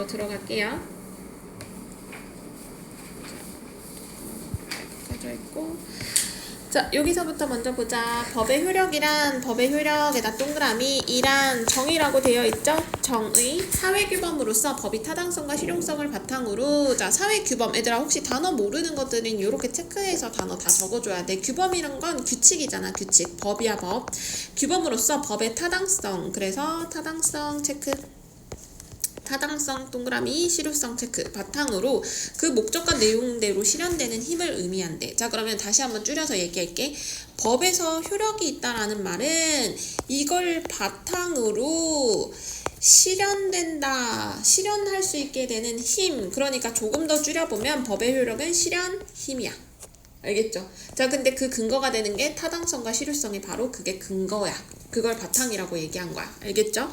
바로 들어갈게요. 꺼져 있고. 자, 여기서부터 먼저 보자. 법의 효력이란 법의 효력에다 동그라미 이란 정의라고 되어 있죠? 정의 사회규범으로서 법이 타당성과 실용성을 바탕으로. 자, 사회규범 얘들아 혹시 단어 모르는 것들은 이렇게 체크해서 단어 다 적어줘야 돼. 규범이란 건 규칙이잖아. 규칙 법이야 법. 규범으로서 법의 타당성. 그래서 타당성 체크. 타당성 동그라미 실효성 체크 바탕으로 그 목적과 내용대로 실현되는 힘을 의미한대. 자, 그러면 다시 한번 줄여서 얘기할게. 법에서 효력이 있다라는 말은 이걸 바탕으로 실현된다, 실현할 수 있게 되는 힘. 그러니까 조금 더 줄여보면 법의 효력은 실현 힘이야. 알겠죠? 자, 근데 그 근거가 되는 게 타당성과 실효성이 바로 그게 근거야. 그걸 바탕이라고 얘기한 거야. 알겠죠?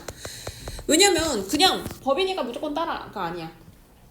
왜냐면 그냥 법이니까 무조건 따라가 아니야.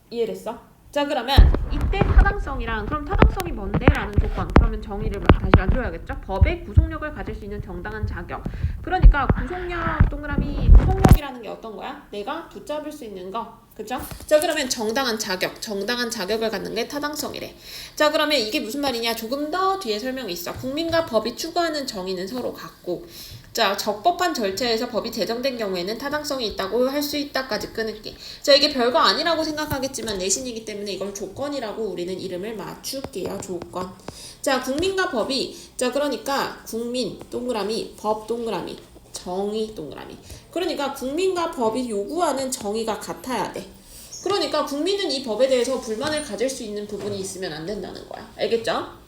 이해됐어? 자, 그러면 이때 타당성이랑 그럼 타당성이 뭔데? 라는 조건. 그러면 정의를 다시 가져야겠죠? 법의 구속력을 가질 수 있는 정당한 자격. 그러니까 구속력 동그라미 구속력이라는 게 어떤 거야? 내가 붙잡을 수 있는 거. 그죠? 자, 그러면 정당한 자격. 정당한 자격을 갖는 게 타당성이래. 자, 그러면 이게 무슨 말이냐? 조금 더 뒤에 설명이 있어. 국민과 법이 추구하는 정의는 서로 같고. 자, 적법한 절차에서 법이 제정된 경우에는 타당성이 있다고 할 수 있다까지 끊을게. 자, 이게 별거 아니라고 생각하겠지만 내신이기 때문에 이걸 조건이라고 우리는 이름을 맞출게요. 조건. 자, 국민과 법이, 자, 그러니까 국민 동그라미 법 동그라미 정의 동그라미. 그러니까 국민과 법이 요구하는 정의가 같아야 돼. 그러니까 국민은 이 법에 대해서 불만을 가질 수 있는 부분이 있으면 안 된다는 거야. 알겠죠?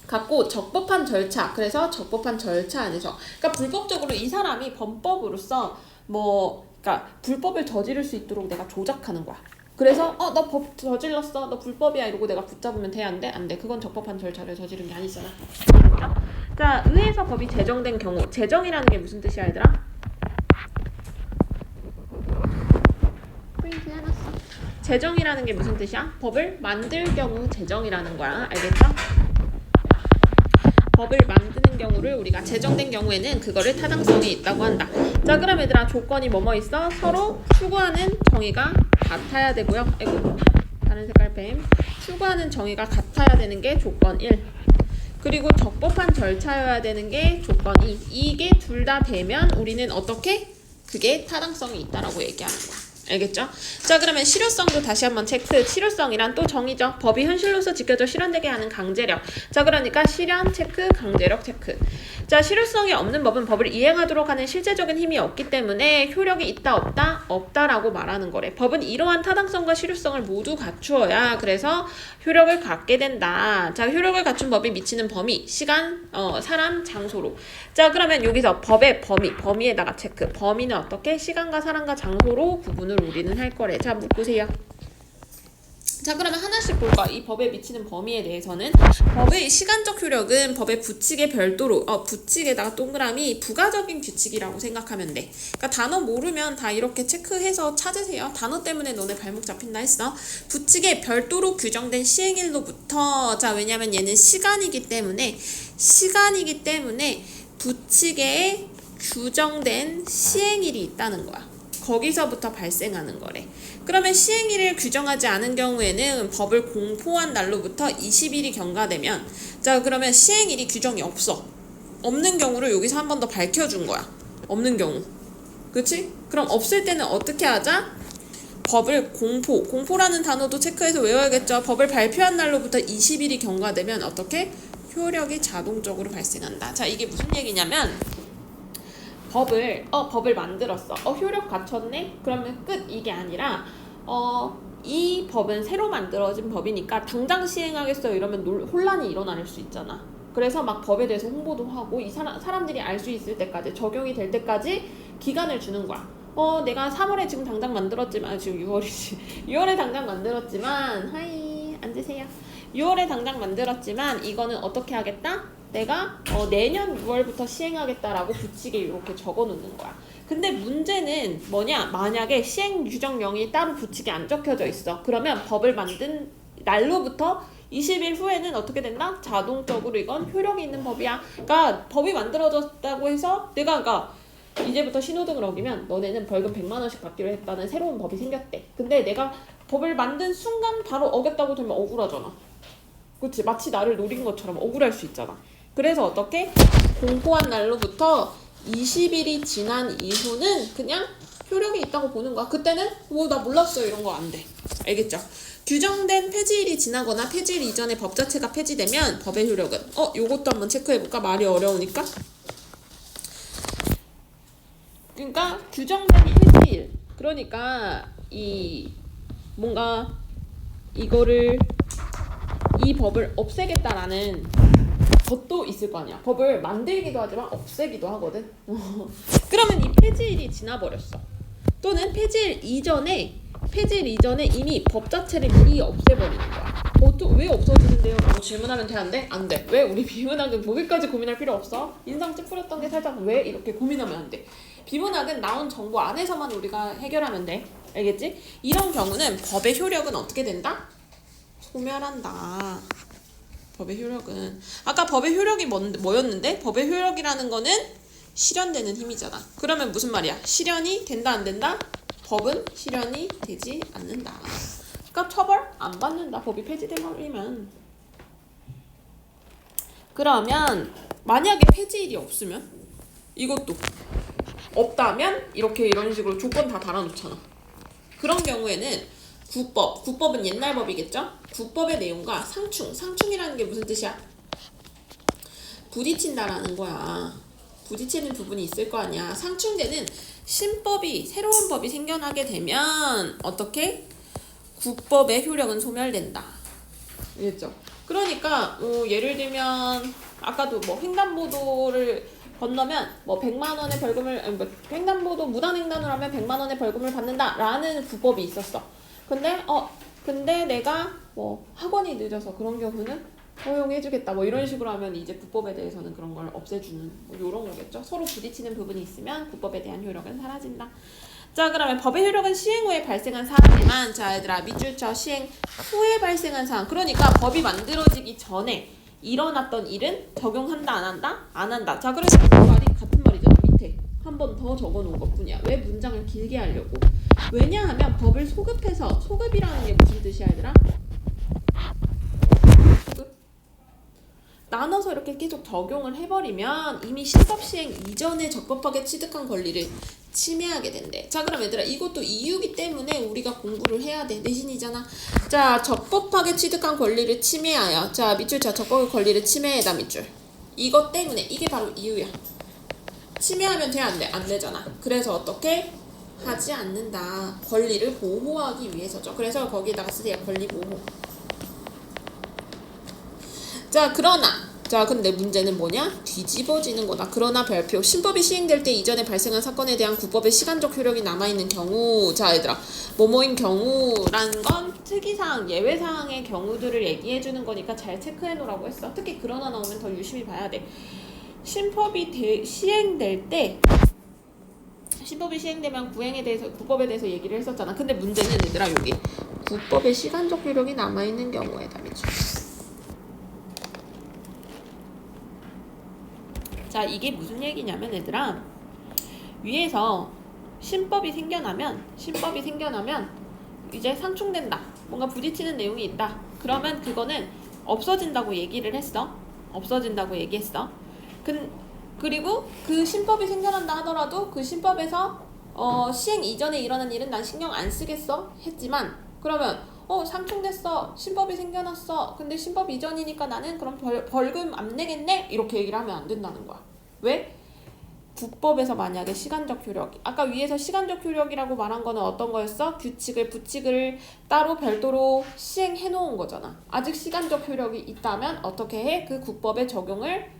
갖고 적법한 절차. 그래서 적법한 절차 안에서 그러니까 불법적으로 이 사람이 범법으로서 그러니까 불법을 저지를 수 있도록 내가 조작하는 거야. 그래서 너 법 저질렀어, 너 불법이야 이러고 내가 붙잡으면 돼? 안 돼? 안 돼. 그건 적법한 절차를 저지른 게 아니잖아. 자, 의회에서 법이 제정된 경우. 제정이라는 게 무슨 뜻이야 얘들아? 프린트 해놨어. 제정이라는 게 무슨 뜻이야? 법을 만들 경우 제정이라는 거야. 알겠죠? 법을 만드는 경우를 우리가 제정된 경우에는 그거를 타당성이 있다고 한다. 자, 그럼 얘들아 조건이 뭐뭐 있어? 서로 추구하는 정의가 같아야 되고요. 아이고, 다른 색깔 펜. 추구하는 정의가 같아야 되는 게 조건 1. 그리고 적법한 절차여야 되는 게 조건 2. 이게 둘 다 되면 우리는 어떻게? 그게 타당성이 있다라고 얘기하는 거야. 알겠죠? 자, 그러면 실효성도 다시 한번 체크. 실효성이란 또 정의죠. 법이 현실로서 지켜져 실현되게 하는 강제력. 자, 그러니까 실현 체크, 강제력 체크. 자, 실효성이 없는 법은 법을 이행하도록 하는 실제적인 힘이 없기 때문에 효력이 있다 없다? 없다라고 말하는 거래. 법은 이러한 타당성과 실효성을 모두 갖추어야 그래서 효력을 갖게 된다. 자, 효력을 갖춘 법이 미치는 범위, 시간, 사람, 장소로. 자, 그러면 여기서 법의 범위에다가 체크. 범위는 어떻게? 시간과 사람과 장소로 구분을 우리는 할 거래. 자, 묶으세요. 자, 그러면 하나씩 볼까? 이 법에 미치는 범위에 대해서는 법의 시간적 효력은 법의 부칙에 별도로 부칙에다가 동그라미 부가적인 규칙이라고 생각하면 돼. 그러니까 단어 모르면 다 이렇게 체크해서 찾으세요. 단어 때문에 너네 발목 잡힌다 했어. 부칙에 별도로 규정된 시행일로부터 자, 왜냐면 얘는 시간이기 때문에 부칙에 규정된 시행일이 있다는 거야. 거기서부터 발생하는 거래. 그러면 시행일을 규정하지 않은 경우에는 법을 공포한 날로부터 20일이 경과되면 자, 그러면 시행일이 규정이 없는 경우를 여기서 한 번 더 밝혀준 거야. 없는 경우. 그치? 그럼 없을 때는 어떻게 하자? 법을 공포라는 단어도 체크해서 외워야겠죠. 법을 발표한 날로부터 20일이 경과되면 어떻게? 효력이 자동적으로 발생한다. 자, 이게 무슨 얘기냐면 법을 만들었어. 효력 갖췄네? 그러면 끝. 이게 아니라 이 법은 새로 만들어진 법이니까 당장 시행하겠어요 이러면 혼란이 일어날 수 있잖아. 그래서 막 법에 대해서 홍보도 하고 이 사람들이 알 수 있을 때까지 적용이 될 때까지 기간을 주는 거야. 내가 3월에 지금 당장 만들었지만 지금 6월이지. 6월에 당장 만들었지만 하이 앉으세요. 6월에 당장 만들었지만 이거는 어떻게 하겠다? 내가 내년 6월부터 시행하겠다라고 부칙에 이렇게 적어놓는 거야. 근데 문제는 뭐냐? 만약에 시행 규정령이 따로 부칙에 안 적혀져 있어. 그러면 법을 만든 날로부터 20일 후에는 어떻게 된다? 자동적으로 이건 효력이 있는 법이야. 그러니까 법이 만들어졌다고 해서 내가 이제부터 신호등을 어기면 너네는 벌금 100만 원씩 받기로 했다는 새로운 법이 생겼대. 근데 내가 법을 만든 순간 바로 어겼다고 되면 억울하잖아. 그치? 마치 나를 노린 것처럼 억울할 수 있잖아. 그래서 어떻게? 공포한 날로부터 20일이 지난 이후는 그냥 효력이 있다고 보는 거야. 그때는 뭐 나 몰랐어 이런 거 안 돼. 알겠죠? 규정된 폐지일이 지나거나 폐지일 이전에 법 자체가 폐지되면 법의 효력은 요것도 한번 체크해볼까? 말이 어려우니까. 그러니까 규정된 폐지일, 그러니까 이 뭔가 이거를 이 법을 없애겠다라는 것도 있을 거 아니야. 법을 만들기도 하지만 없애기도 하거든. 그러면 이 폐지일이 지나버렸어. 또는 폐지일 이전에 이미 법 자체를 미리 없애버리는 거야. 또 왜 없어지는데요? 라고 질문하면 돼, 안 돼? 안 돼. 왜? 우리 비문학은 거기까지 고민할 필요 없어. 인상 찌푸렸던 게 살짝 왜 이렇게 고민하면 안 돼. 비문학은 나온 정보 안에서만 우리가 해결하면 돼. 알겠지? 이런 경우는 법의 효력은 어떻게 된다? 소멸한다. 법의 효력은 아까 법의 효력이 뭐였는데? 법의 효력이라는 거는 실현되는 힘이잖아. 그러면 무슨 말이야? 실현이 된다 안 된다? 법은 실현이 되지 않는다. 그러니까 처벌 안 받는다. 법이 폐지돼버리면. 그러면 만약에 폐지일이 없으면 이것도 없다면 이렇게 이런 식으로 조건 다 달아놓잖아. 그런 경우에는 국법은 옛날 법이겠죠? 국법의 내용과 상충이라는 게 무슨 뜻이야? 부딪힌다라는 거야. 부딪히는 부분이 있을 거 아니야. 상충되는 신법이, 새로운 법이 생겨나게 되면 어떻게? 국법의 효력은 소멸된다. 알겠죠? 그러니까 예를 들면 아까도 뭐 횡단보도를 건너면 뭐 100만 원의 벌금을 횡단보도 무단횡단을 하면 100만 원의 벌금을 받는다라는 국법이 있었어. 근데 내가 뭐 학원이 늦어서 그런 경우는 허용해주겠다 뭐 이런 식으로 하면 이제 국법에 대해서는 그런 걸 없애주는 뭐 이런 거겠죠. 서로 부딪히는 부분이 있으면 국법에 대한 효력은 사라진다. 자, 그러면 법의 효력은 시행 후에 발생한 사항이지만, 자 얘들아 밑줄 쳐. 시행 후에 발생한 사항. 그러니까 법이 만들어지기 전에 일어났던 일은 적용한다 안 한다? 안 한다. 자, 그래서 그 말이 같은 말이잖아. 밑에 한 번 더 적어놓은 것뿐이야. 왜 문장을 길게 하려고? 왜냐하면 법을 소급이라는 게 무슨 뜻이야 얘들아? 소급? 나눠서 이렇게 계속 적용을 해버리면 이미 신법 시행 이전에 적법하게 취득한 권리를 침해하게 된대. 자, 그럼 얘들아 이것도 이유기 때문에 우리가 공부를 해야 돼. 내신이잖아. 자, 적법하게 취득한 권리를 침해하여. 자, 밑줄 자, 적법의 권리를 침해해다 밑줄. 이것 때문에 이게 바로 이유야. 침해하면 돼, 안 돼? 안 되잖아. 그래서 어떻게? 하지 않는다. 권리를 보호하기 위해서죠. 그래서 거기에다가 쓰세요. 권리 보호. 자, 근데 문제는 뭐냐? 뒤집어지는 거다. 그러나 별표. 신법이 시행될 때 이전에 발생한 사건에 대한 국법의 시간적 효력이 남아있는 경우. 자, 얘들아. 뭐뭐인 경우라는 건 특이사항, 예외사항의 경우들을 얘기해주는 거니까 잘 체크해놓으라고 했어. 특히 그러나 나오면 더 유심히 봐야 돼. 신법이 시행될 때 신법이 시행되면 국법에 대해서 얘기를 했었잖아. 근데 문제는 얘들아 여기 국법의 시간적 효력이 남아있는 경우에 답이죠. 자, 이게 무슨 얘기냐면 얘들아 위에서 신법이 생겨나면 이제 상충된다. 뭔가 부딪히는 내용이 있다. 그러면 그거는 없어진다고 얘기를 했어. 그리고 그 신법이 생겨난다 하더라도 그 신법에서 시행 이전에 일어난 일은 난 신경 안 쓰겠어 했지만 그러면 상충됐어. 신법이 생겨났어. 근데 신법 이전이니까 나는 그럼 벌금 안 내겠네? 이렇게 얘기를 하면 안 된다는 거야. 왜? 국법에서 만약에 시간적 효력, 아까 위에서 시간적 효력이라고 말한 거는 어떤 거였어? 부칙을 따로 별도로 시행해 놓은 거잖아. 아직 시간적 효력이 있다면 어떻게 해? 그 국법의 적용을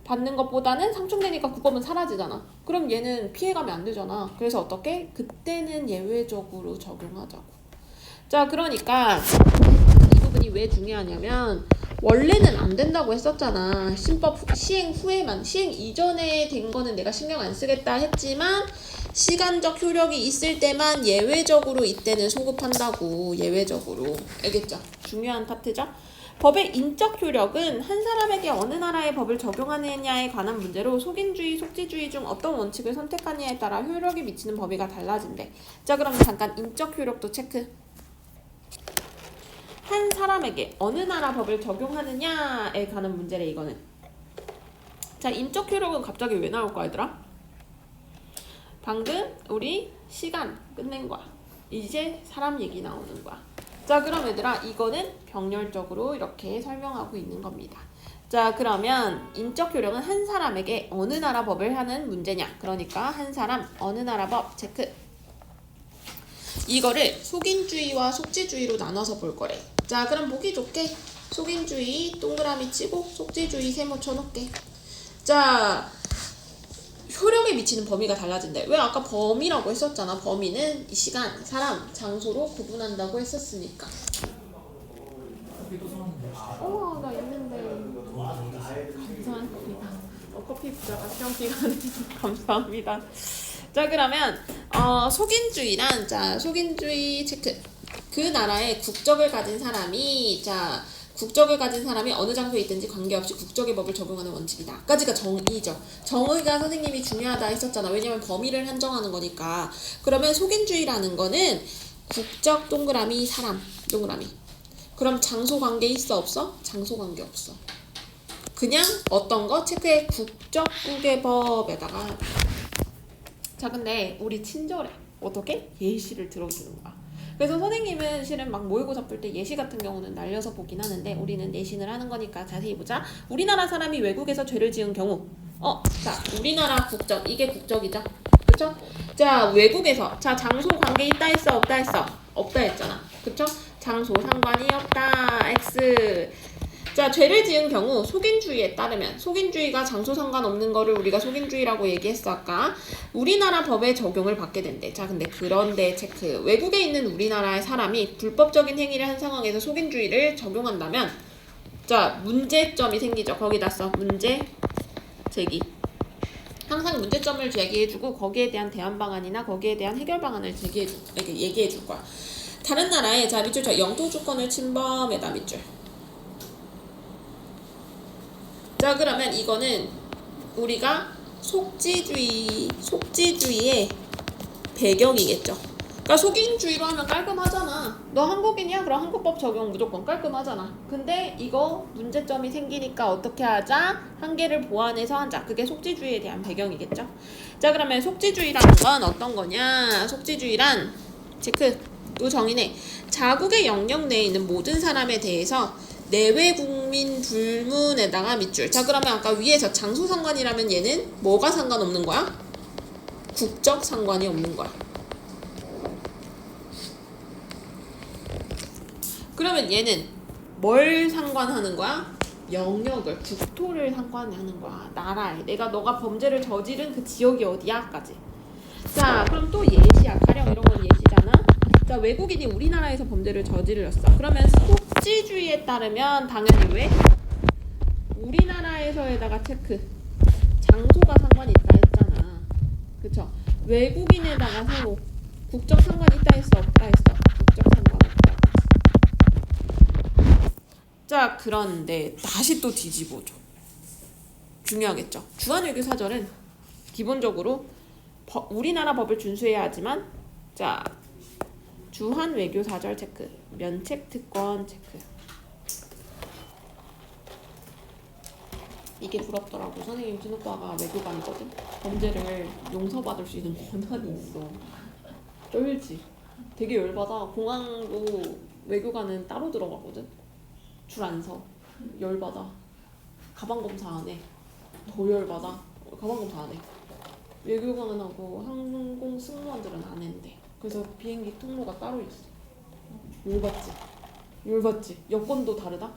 받는 것보다는 상충되니까 국법은 사라지잖아. 그럼 얘는 피해가면 안 되잖아. 그래서 어떻게? 그때는 예외적으로 적용하자고. 자, 그러니까 이 부분이 왜 중요하냐면 원래는 안 된다고 했었잖아. 신법 시행 후에만, 시행 이전에 된 거는 내가 신경 안 쓰겠다 했지만 시간적 효력이 있을 때만 예외적으로 이때는 소급한다고. 예외적으로. 알겠죠? 중요한 파트죠? 법의 인적 효력은 한 사람에게 어느 나라의 법을 적용하느냐에 관한 문제로 속인주의, 속지주의 중 어떤 원칙을 선택하느냐에 따라 효력이 미치는 범위가 달라진대. 자, 그럼 잠깐 인적 효력도 체크. 한 사람에게 어느 나라 법을 적용하느냐에 관한 문제래, 이거는. 자, 인적 효력은 갑자기 왜 나올 거야, 얘들아? 방금 우리 시간 끝낸 거야. 이제 사람 얘기 나오는 거야. 자, 그럼 얘들아, 이거는 병렬적으로 이렇게 설명하고 있는 겁니다. 자, 그러면 인적 효력은 한 사람에게 어느 나라 법을 하는 문제냐. 그러니까 한 사람 어느 나라 법 체크. 이거를 속인주의와 속지주의로 나눠서 볼 거래. 자, 그럼 보기 좋게 속인주의 동그라미 치고 속지주의 세모 쳐놓게. 자, 효력에 미치는 범위가 달라진대. 왜 아까 범위라고 했었잖아. 범위는 이 시간, 사람, 장소로 구분한다고 했었으니까. 우와, 나 있는데. 감사합니다. 커피 부자가 시험 기간에 감사합니다. 자, 그러면 속인주의란, 자, 속인주의 체크. 그 나라의 국적을 가진 사람이, 자, 국적을 가진 사람이 어느 장소에 있든지 관계없이 국적의 법을 적용하는 원칙이다. 아까지가 정의죠. 정의가 선생님이 중요하다 했었잖아. 왜냐면 범위를 한정하는 거니까. 그러면 속인주의라는 거는 국적 동그라미 사람 동그라미. 그럼 장소 관계 있어 없어? 장소 관계 없어. 그냥 어떤 거 체크해. 국적국의 법에다가. 자, 근데 우리 친절해. 어떻게? 예시를 들어주는 거야. 그래서 선생님은 실은 막 모의고사 풀 때 예시 같은 경우는 날려서 보긴 하는데 우리는 내신을 하는 거니까 자세히 보자. 우리나라 사람이 외국에서 죄를 지은 경우 자, 우리나라 국적, 이게 국적이죠. 그쵸? 자, 외국에서, 자, 장소 관계 있다 했어 없다 했어? 없다 했잖아. 그쵸? 장소 상관이 없다. X. 자, 죄를 지은 경우 속인주의에 따르면, 속인주의가 장소 상관없는 거를 우리가 속인주의라고 얘기했어 아까. 우리나라 법에 적용을 받게 된대. 자, 근데 그런데 체크. 외국에 있는 우리나라의 사람이 불법적인 행위를 한 상황에서 속인주의를 적용한다면, 자, 문제점이 생기죠. 거기다 써. 문제 제기. 항상 문제점을 제기해주고 거기에 대한 대안 방안이나 거기에 대한 해결 방안을 얘기해줄 거야. 다른 나라에, 자, 밑줄 쳐. 영토 주권을 침범에다 밑줄. 자, 그러면 이거는 우리가 속지주의의 배경이겠죠. 그러니까 속인주의로 하면 깔끔하잖아. 너 한국인이야? 그럼 한국법 적용 무조건 깔끔하잖아. 근데 이거 문제점이 생기니까 어떻게 하자? 한계를 보완해서 하자. 그게 속지주의에 대한 배경이겠죠. 자, 그러면 속지주의라는 건 어떤 거냐? 속지주의란 체크. 또 정의네. 자국의 영역 내에 있는 모든 사람에 대해서 내외 국민 불문에다가 밑줄. 자, 그러면 아까 위에서 장소 상관이라면 얘는 뭐가 상관없는 거야? 국적 상관이 없는 거야. 그러면 얘는 뭘 상관하는 거야? 영역을, 국토를 상관하는 거야. 나라에. 너가 범죄를 저지른 그 지역이 어디야? 까지. 자, 그럼 또 예시야. 가령 이런 건 예시잖아. 자, 외국인이 우리나라에서 범죄를 저질렀어. 그러면 속지주의에 따르면 당연히 왜? 우리나라에서에다가 체크. 장소가 상관이 있다 했잖아. 그쵸? 외국인에다가 세모. 국적 상관이 있다 했어? 없다 했어? 국적 상관 없다. 자, 그런데 다시 또 뒤집어줘. 중요하겠죠? 주한외교사절은 기본적으로 우리나라 법을 준수해야 하지만, 자, 주한외교사절 체크, 면책특권 체크. 이게 부럽더라고. 선생님 친오빠가 외교관이거든. 범죄를 용서받을 수 있는 권한이 있어. 쩔지. 되게 열받아. 공항도 외교관은 따로 들어가거든. 줄 안 서. 열받아. 가방 검사 안 해. 더 열받아. 가방 검사 안 해. 외교관하고 항공 승무원들은 안 했는데. 그래서 비행기 통로가 따로 있어. 열받지? 열받지? 여권도 다르다?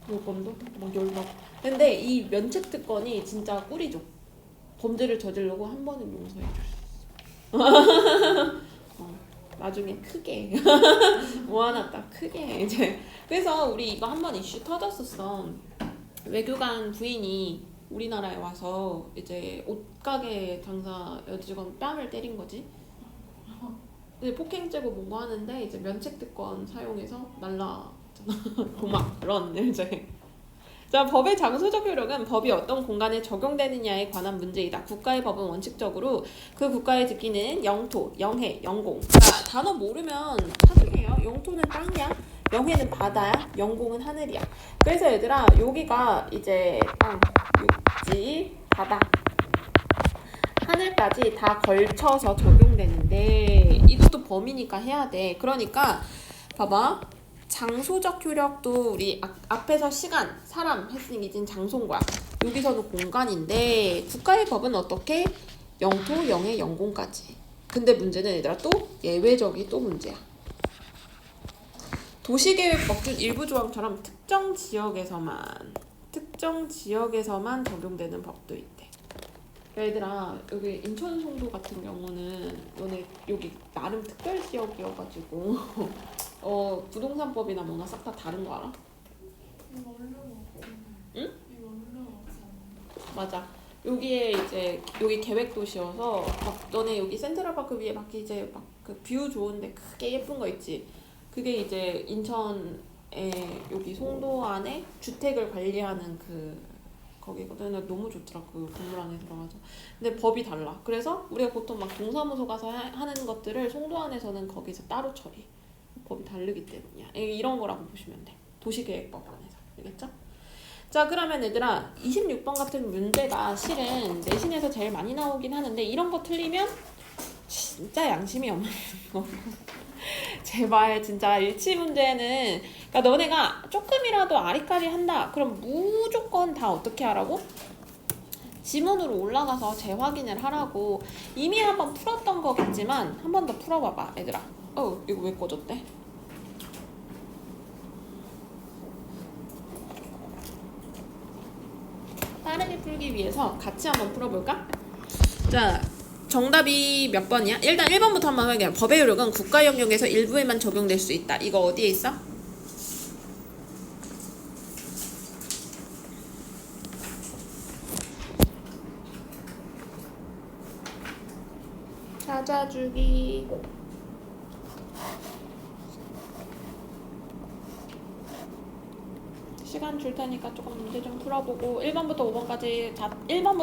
여권도? 막 열받. 근데 이 면책특권이 진짜 꿀이죠. 범죄를 저지르고 한 번은 용서해줄 수 있어. 나중에 크게 모아놨다 크게 이제. 그래서 우리 이거 한번 이슈 터졌었어. 외교관 부인이 우리나라에 와서 이제 옷가게 장사 여직원 뺨을 때린 거지. 근데 폭행죄고 뭐고 하는데 이제 면책특권 사용해서 날라왔잖아. 도막 런 이제. 자, 법의 장소적 효력은 법이 어떤 공간에 적용되느냐에 관한 문제이다. 국가의 법은 원칙적으로 그 국가의 특기는 영토, 영해, 영공. 자, 단어 모르면 사중해요. 영토는 땅이야. 영해는 바다야. 영공은 하늘이야. 그래서 얘들아, 여기가 이제 땅, 육지, 바다, 하늘까지 다 걸쳐서 적용되는데 이것도 범위니까 해야 돼. 그러니까 봐봐. 장소적 효력도 우리 앞에서 시간, 사람 했으니 이젠 장소인 거야. 여기서는 공간인데 국가의 법은 어떻게? 영토, 영해, 영공까지. 근데 문제는 얘들아 또 예외적이 또 문제야. 도시계획법 중 일부 조항처럼 특정 지역에서만 적용되는 법도 있대. 얘들아 여기 인천 송도 같은 경우는 너네 여기 나름 특별 지역이어가지고 부동산법이나 뭐나 싹 다 다른 거 알아? 응? 맞아. 여기에 이제 여기 계획 도시여서 막 너네 여기 센트럴파크 위에 막 이제 막 그 뷰 좋은데 크게 예쁜 거 있지. 그게 이제 인천에 여기 송도 안에 주택을 관리하는 그 거기거든. 너무 좋더라 그 건물 안에 들어가서. 근데 법이 달라. 그래서 우리가 보통 막 동사무소 가서 하는 것들을 송도 안에서는 거기서 따로 처리. 법이 다르기 때문이야. 이런 거라고 보시면 돼. 도시계획법 안에서. 알겠죠? 자, 그러면 얘들아 26번 같은 문제가 실은 내신에서 제일 많이 나오긴 하는데 이런 거 틀리면 진짜 양심이 없는 거. 제발 진짜 일치 문제는 그러니까 너네가 조금이라도 아리까리 한다. 그럼 무조건 다 어떻게 하라고? 지문으로 올라가서 재확인을 하라고. 이미 한번 풀었던 거겠지만 한 번 더 풀어봐봐 얘들아. 이거 왜 꺼졌대? 빠르게 풀기 위해서 같이 한번 풀어볼까? 자, 정답이 몇 번이야? 일단 1번부터 한번 확인해. 법의 효력은 국가 영역에서 일부에만 적용될 수 있다. 이거 어디에 있어? 찾아주기. 시간 줄 테니까 조금 문제 좀 풀어보고 1번부터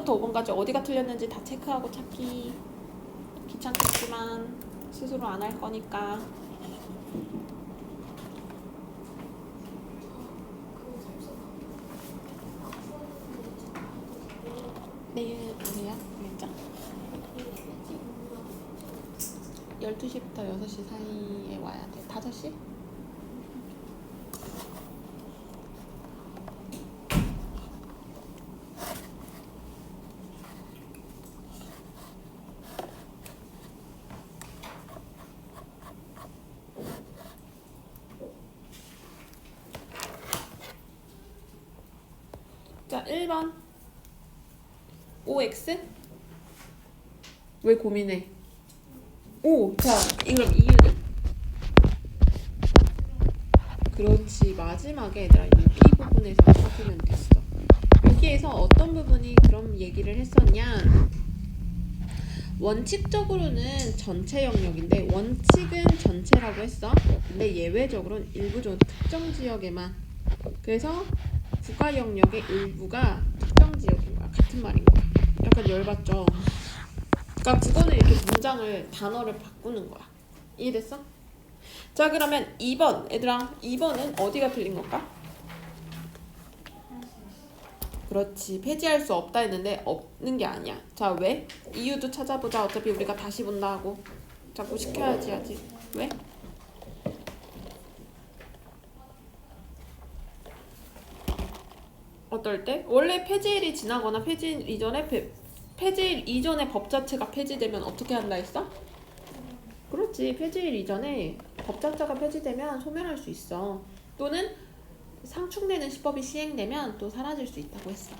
5번까지 어디가 틀렸는지 다 체크하고 찾기. 귀찮겠지만 스스로 안 할 거니까. 내일 우리야? 알겠죠? 12시부터 6시 사이에 와야 돼. 5시? 자, 1번 OX? 왜 고민해? 자, 그럼 이유는? 그렇지, 마지막에 얘들아 여기 부분에서 찾으면 됐어. 여기에서 어떤 부분이 그런 얘기를 했었냐? 원칙적으로는 전체 영역인데 원칙은 전체라고 했어. 근데 예외적으로는 일부 특정 지역에만. 그래서 국가 영역의 일부가 특정 지역인 거야. 같은 말인 거야. 약간 열받죠? 그러니까 그거는 이렇게 문장을 단어를 바꾸는 거야. 이해됐어? 자, 그러면 2번 얘들아 2번은 어디가 틀린 걸까? 그렇지, 폐지할 수 없다 했는데 없는 게 아니야. 자, 왜? 이유도 찾아보자. 어차피 우리가 다시 본다 하고 자꾸 시켜야지 하지. 왜? 어떨 때? 원래 폐지일이 지나거나 폐지일 이전에 법 자체가 폐지되면 어떻게 한다 했어? 그렇지, 폐지일 이전에 법 자체가 폐지되면 소멸할 수 있어. 또는 상충되는 시법이 시행되면 또 사라질 수 있다고 했어.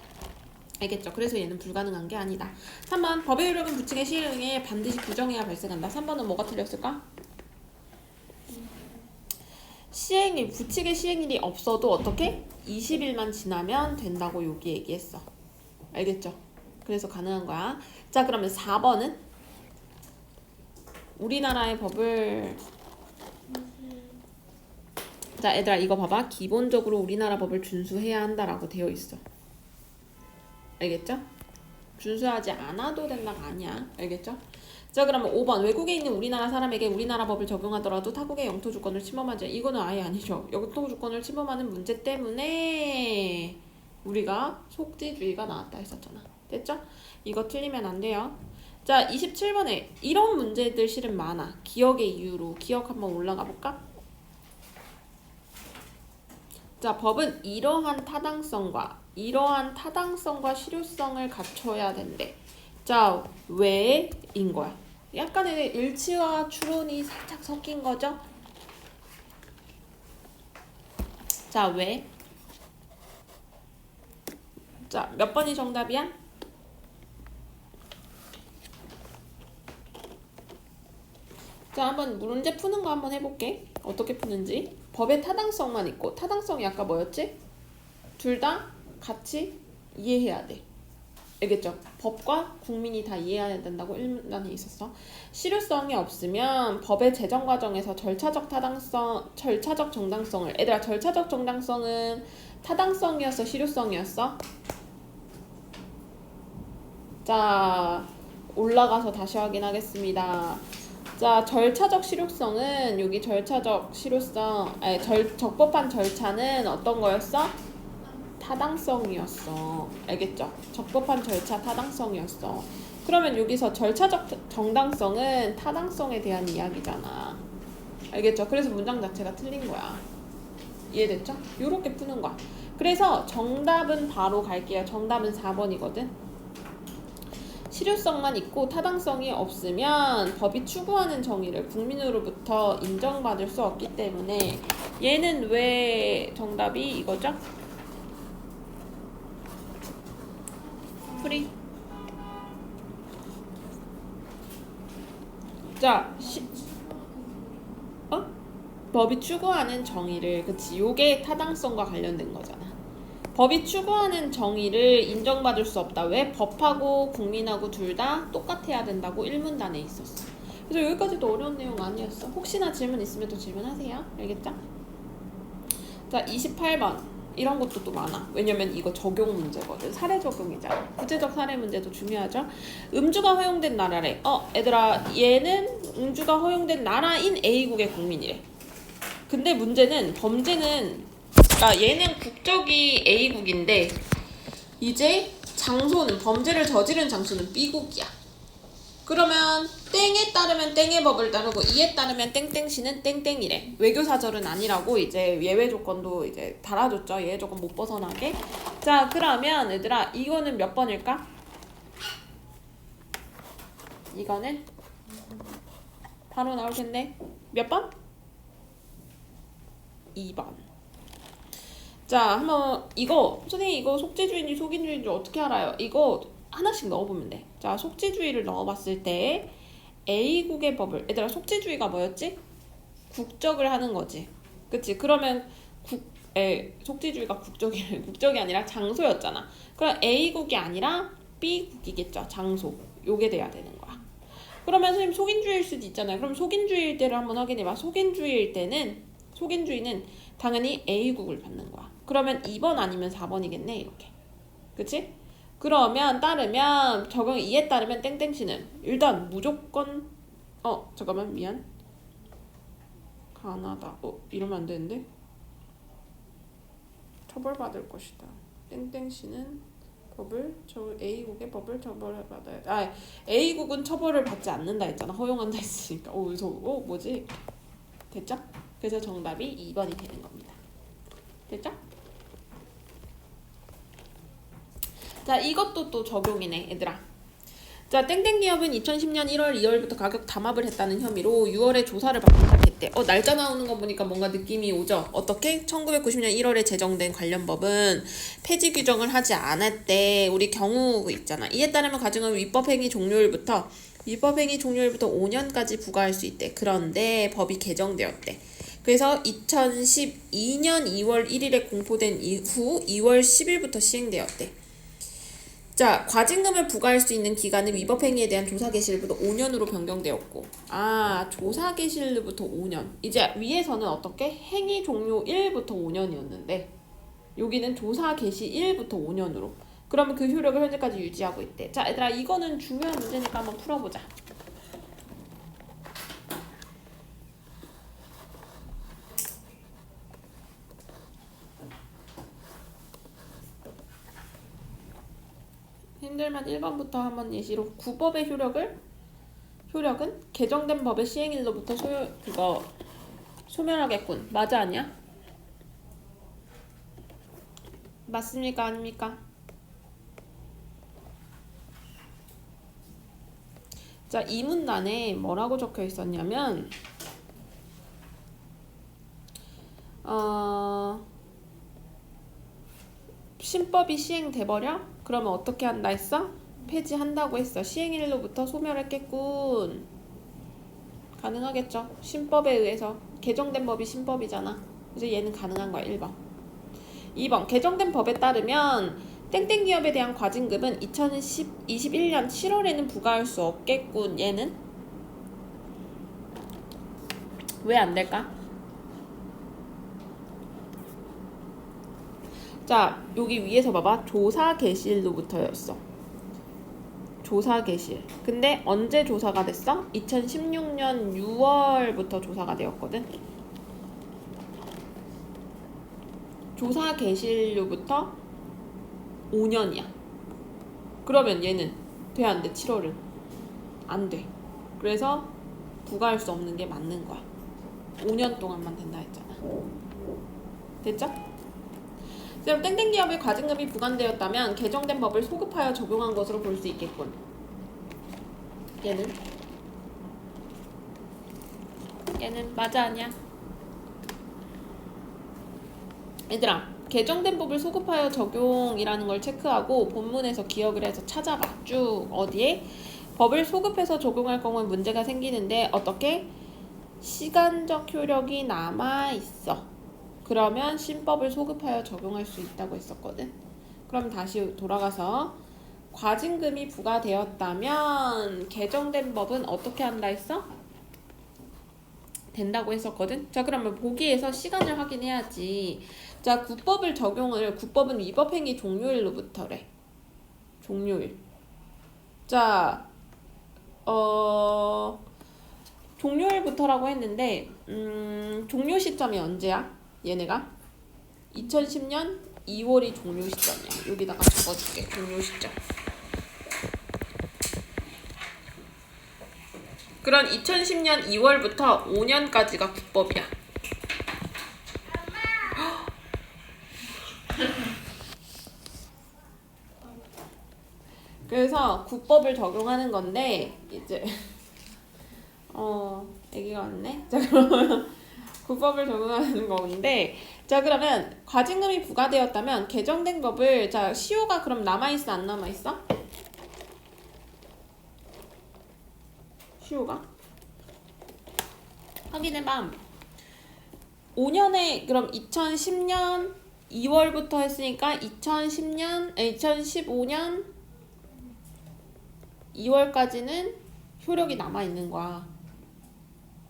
알겠죠? 그래서 얘는 불가능한 게 아니다. 3번 법의 효력은 부칙의 시행에 반드시 규정해야 발생한다. 3번은 뭐가 틀렸을까? 부칙의 시행일이 없어도 어떻게? 20일만 지나면 된다고 여기 얘기했어. 알겠죠? 그래서 가능한 거야. 자, 그러면 4번은 우리나라의 법을 자, 얘들아 이거 봐봐. 기본적으로 우리나라 법을 준수해야 한다라고 되어 있어. 알겠죠? 준수하지 않아도 된다가 아니야. 알겠죠? 자, 그러면 5번. 외국에 있는 우리나라 사람에게 우리나라 법을 적용하더라도 타국의 영토 주권을 침범하지. 이거는 아예 아니죠. 영토 주권을 침범하는 문제 때문에 우리가 속지주의가 나왔다 했었잖아. 됐죠? 이거 틀리면 안 돼요. 자, 27번에 이런 문제들 실은 많아. 기억의 이유로. 기억 한번 올라가 볼까? 자, 법은 이러한 타당성과 실효성을 갖춰야 된대. 자, 왜인 거야? 약간의 일치와 추론이 살짝 섞인 거죠? 자, 왜? 자, 몇 번이 정답이야? 자, 한번 문제 푸는 거 한번 해볼게. 어떻게 푸는지. 법의 타당성만 있고, 타당성이 아까 뭐였지? 둘 다 같이 이해해야 돼. 알겠죠? 법과 국민이 다 이해해야 된다고 1문단에 있었어. 실효성이 없으면 법의 제정 과정에서 절차적 정당성을, 얘들아 절차적 정당성은 타당성이었어, 실효성이었어? 자, 올라가서 다시 확인하겠습니다. 자, 절차적 실효성은 여기 절차적 실효성, 적법한 절차는 어떤 거였어? 타당성이었어. 알겠죠? 적법한 절차 타당성이었어. 그러면 여기서 절차적 정당성은 타당성에 대한 이야기잖아. 알겠죠? 그래서 문장 자체가 틀린 거야. 이해됐죠? 요렇게 푸는 거야. 그래서 정답은 바로 갈게요. 정답은 4번이거든. 실효성만 있고 타당성이 없으면 법이 추구하는 정의를 국민으로부터 인정받을 수 없기 때문에 얘는 왜 정답이 이거죠? 프리. 자, 법이 추구하는 정의를, 그치? 요게 타당성과 관련된 거잖아. 법이 추구하는 정의를 인정받을 수 없다. 왜? 법하고 국민하고 둘 다 똑같아야 된다고 1문단에 있었어. 그래서 여기까지도 어려운 내용 아니었어. 혹시나 질문 있으면 또 질문하세요. 알겠죠? 자, 28번. 이런 것도 또 많아. 왜냐면 이거 적용 문제거든. 사례 적용이잖아. 구체적 사례 문제도 중요하죠. 음주가 허용된 나라래. 얘들아, 얘는 음주가 허용된 나라인 A국의 국민이래. 근데 문제는 범죄는, 얘는 국적이 A국인데 이제 장소는, 범죄를 저지른 장소는 B국이야. 그러면 땡에 따르면 땡의 법을 따르고 이에 따르면 땡땡시는 땡땡이래. 외교사절은 아니라고 이제 예외 조건도 이제 달아줬죠. 예외 조건 못 벗어나게. 자, 그러면 얘들아 이거는 몇 번일까? 이거는 바로 나올 텐데 몇 번? 2번. 자, 한번 이거 선생님 이거 속죄주의인지 속인주의인지 어떻게 알아요? 이거 하나씩 넣어보면 돼. 자, 속죄주의를 넣어봤을 때 A국의 법을, 얘들아 속죄주의가 뭐였지? 국적을 하는 거지. 그치? 그러면 속죄주의가 국적이 아니라 장소였잖아. 그럼 A국이 아니라 B국이겠죠. 장소. 요게 돼야 되는 거야. 그러면 선생님 속인주의일 수도 있잖아요. 그럼 속인주의일 때를 한번 확인해봐. 속인주의는 당연히 A국을 받는 거야. 그러면 2번 아니면 4번이겠네. 이렇게. 그치? 그러면 따르면 적용 2에 따르면 땡땡시는 일단 무조건 잠깐만 미안. 가나다. 이러면 안 되는데. 처벌받을 것이다. 땡땡시는 A국의 법을 처벌받아야 돼. A국은 처벌을 받지 않는다 했잖아. 허용한다 했으니까. 뭐지? 됐죠? 그래서 정답이 2번이 되는 겁니다. 됐죠? 자, 이것도 또 적용이네, 얘들아. 자, 땡땡 기업은 2010년 1월, 2월부터 가격 담합을 했다는 혐의로 6월에 조사를 받기 시작했대. 날짜 나오는 거 보니까 뭔가 느낌이 오죠? 어떻게? 1990년 1월에 제정된 관련 법은 폐지 규정을 하지 않았대. 우리 경우 있잖아. 이에 따르면 가중은 위법행위 종료일부터 5년까지 부과할 수 있대. 그런데 법이 개정되었대. 그래서 2012년 2월 1일에 공포된 이후 2월 10일부터 시행되었대. 자, 과징금을 부과할 수 있는 기간은 위법행위에 대한 조사 개시일부터 5년으로 변경되었고, 조사 개시일부터 5년. 이제 위에서는 어떻게? 행위 종료일부터 5년이었는데 여기는 조사 개시일부터 5년으로. 그러면 그 효력을 현재까지 유지하고 있대. 자, 얘들아, 이거는 중요한 문제니까 한번 풀어보자. 힘들면 1번부터 한번 예시로. 구법의 효력은 개정된 법의 시행일로부터 소멸하겠군. 맞아, 아니야? 맞습니까, 아닙니까? 자, 이 문단에 뭐라고 적혀 있었냐면 신법이 시행돼버려? 그러면 어떻게 한다 했어? 폐지한다고 했어. 시행일로부터 소멸했겠군. 가능하겠죠? 신법에 의해서. 개정된 법이 신법이잖아. 그래서 얘는 가능한 거야. 1번. 2번. 개정된 법에 따르면 땡땡 기업에 대한 과징금은 2021년 7월에는 부과할 수 없겠군. 얘는 왜 안 될까? 자, 여기 위에서 봐봐. 조사 개시일로부터였어. 조사 개시일. 근데 언제 조사가 됐어? 2016년 6월부터 조사가 되었거든. 조사 개시일로부터 5년이야. 그러면 얘는 돼, 안 돼? 7월은 안 돼. 그래서 부과할 수 없는 게 맞는 거야. 5년 동안만 된다 했잖아. 됐죠? 그럼 땡땡 기업의 과징금이 부과되었다면 개정된 법을 소급하여 적용한 것으로 볼 수 있겠군. 얘는 맞아, 아니야? 얘들아, 개정된 법을 소급하여 적용이라는 걸 체크하고 본문에서 기억을 해서 찾아봐. 쭉 어디에? 법을 소급해서 적용할 경우에 문제가 생기는데 어떻게? 시간적 효력이 남아있어. 그러면 신법을 소급하여 적용할 수 있다고 했었거든. 그럼 다시 돌아가서 과징금이 부과되었다면 개정된 법은 어떻게 한다 했어? 된다고 했었거든. 자, 그러면 보기에서 시간을 확인해야지. 자, 국법은 위법행위 종료일로부터래. 종료일. 자, 종료일부터라고 했는데 종료 시점이 언제야? 얘네가 2010년 2월이 종료 시점이야. 여기다가 적어줄게. 종료 시점. 그런 2010년 2월부터 5년까지가 국법이야. 그래서 국법을 적용하는 건데 이제 애기가 왔네. 자, 그러면 국법을 적용하는 건데, 자, 그러면 과징금이 부과되었다면 개정된 법을, 자, 시효가 그럼 남아있어, 안 남아있어? 시효가? 확인해봐. 5년에 그럼 2010년 2월부터 했으니까 2015년 2월까지는 효력이 남아있는 거야.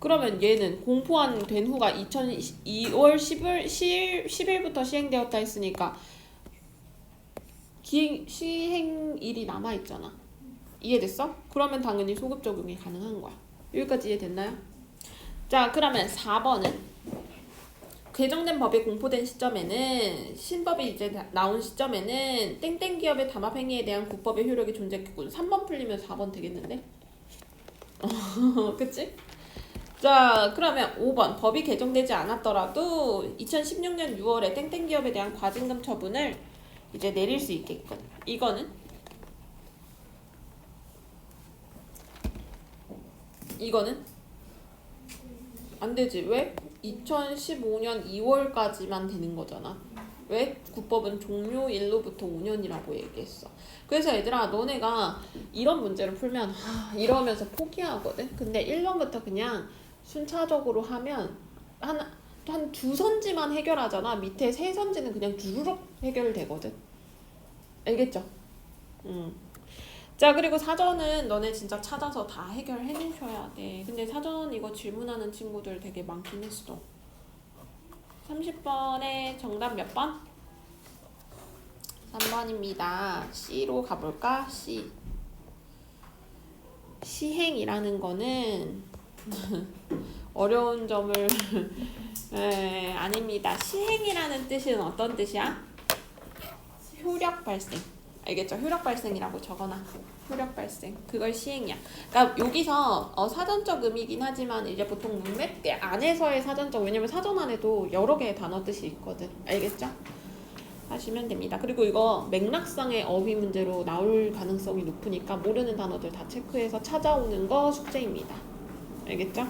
그러면 얘는 공포한 후가 2002월 10일부터 시행되었다 했으니까 시행일이 남아있잖아. 이해됐어? 그러면 당연히 소급 적용이 가능한 거야. 여기까지 이해됐나요? 자, 그러면 4번은 개정된 법이 공포된 시점에는, 신법이 이제 나온 시점에는 땡땡 기업의 담합행위에 대한 국법의 효력이 존재했고, 3번 풀리면 4번 되겠는데? 그치? 자, 그러면 5번. 법이 개정되지 않았더라도 2016년 6월에 땡땡 기업에 대한 과징금 처분을 이제 내릴 수 있겠군. 이거는 안 되지. 왜? 2015년 2월까지만 되는 거잖아. 왜? 국법은 종료일로부터 5년이라고 얘기했어. 그래서 얘들아, 너네가 이런 문제를 풀면 이러면서 포기하거든. 근데 1번부터 그냥 순차적으로 하면 한 두 선지만 해결하잖아. 밑에 세 선지는 그냥 주르륵 해결되거든. 알겠죠? 자, 그리고 사전은 너네 진짜 찾아서 다 해결해 놓으셔야 돼. 근데 사전 이거 질문하는 친구들 되게 많긴 했어. 30번에 정답 몇 번? 3번입니다. C로 가볼까? C. 시행이라는 거는 어려운 점을 아닙니다. 시행이라는 뜻은 어떤 뜻이야? 효력 발생. 알겠죠? 효력 발생이라고 적어놔. 효력 발생. 그걸 시행이야. 그러니까 여기서 사전적 의미긴 하지만 이제 보통 문맥 안에서의 사전적, 왜냐면 사전 안에도 여러 개의 단어 뜻이 있거든. 알겠죠? 하시면 됩니다. 그리고 이거 맥락상의 어휘 문제로 나올 가능성이 높으니까 모르는 단어들 다 체크해서 찾아오는 거 숙제입니다. 알겠죠?